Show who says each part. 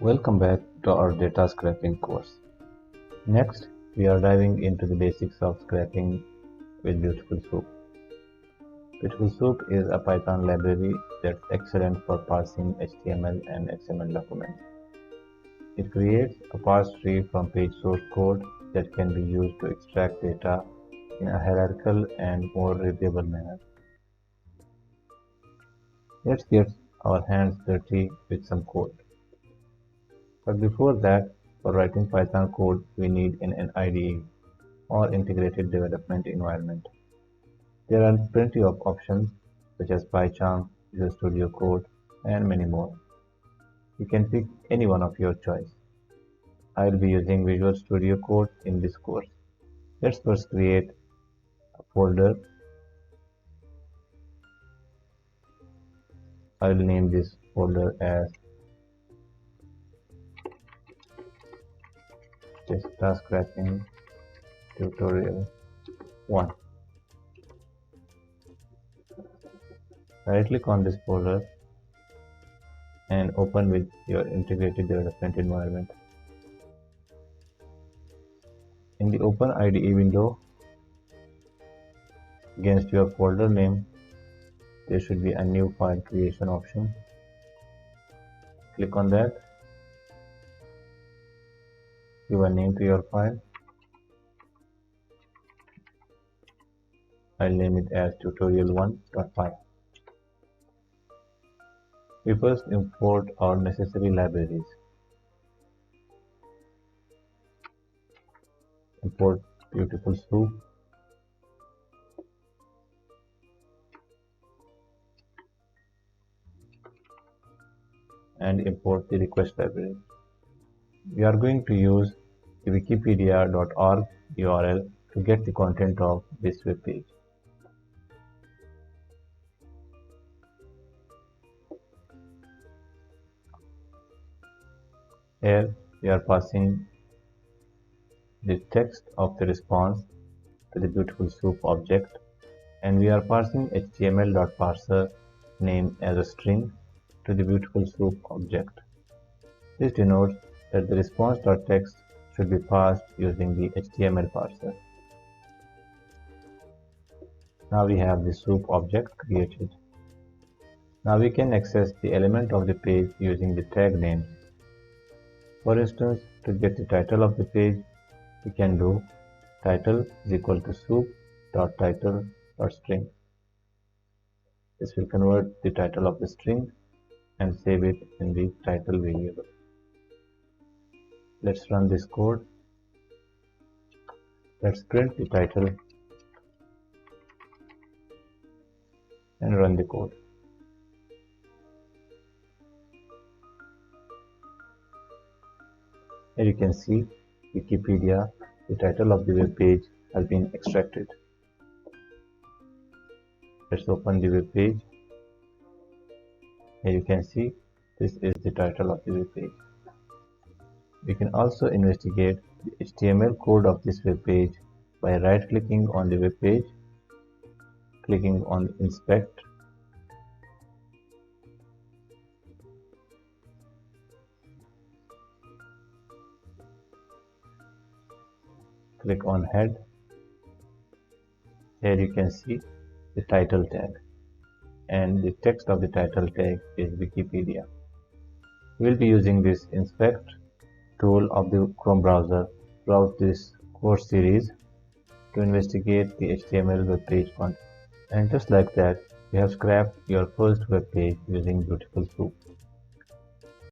Speaker 1: Welcome back to our data scraping course. Next, we are diving into the basics of scraping with Beautiful Soup. Beautiful Soup is a Python library that's excellent for parsing HTML and XML documents. It creates a parse tree from page source code that can be used to extract data in a hierarchical and more readable manner. Let's get our hands dirty with some code. But before that, for writing Python code, we need an IDE or integrated development environment. There are plenty of options such as PyCharm, Visual Studio Code, and many more. You can pick any one of your choice. I will be using Visual Studio Code in this course. Let's first create a folder. I will name this folder as Data Scraping Tutorial 1. Right click on this folder and open with your integrated development environment. In the Open IDE window, against your folder name, there should be a new file creation option. Click on that. Give a name to your file. I'll name it as tutorial1.py. We first import our necessary libraries. Import Beautiful Soup, and import the request library. We are going to use the wikipedia.org URL to get the content of this web page. Here we are passing the text of the response to the Beautiful Soup object, and we are passing html.parser name as a string to the Beautiful Soup object. This denotes that the response.text should be passed using the HTML parser. Now we have the soup object created. Now we can access the element of the page using the tag names. For instance, to get the title of the page, we can do title is equal to soup.title.string. This will convert the title of the string and save it in the title variable. Let's run this code. Let's print the title and run the code. Here you can see Wikipedia, the title of the web page has been extracted. Let's open the web page. Here you can see this is the title of the web page. We can also investigate the HTML code of this web page by right-clicking on the web page, clicking on Inspect, click on Head. Here you can see the title tag, and the text of the title tag is Wikipedia. We will be using this Inspect tool of the Chrome browser throughout this course series to investigate the HTML web page content. And just like that, you have scrapped your first web page using Beautiful Soup.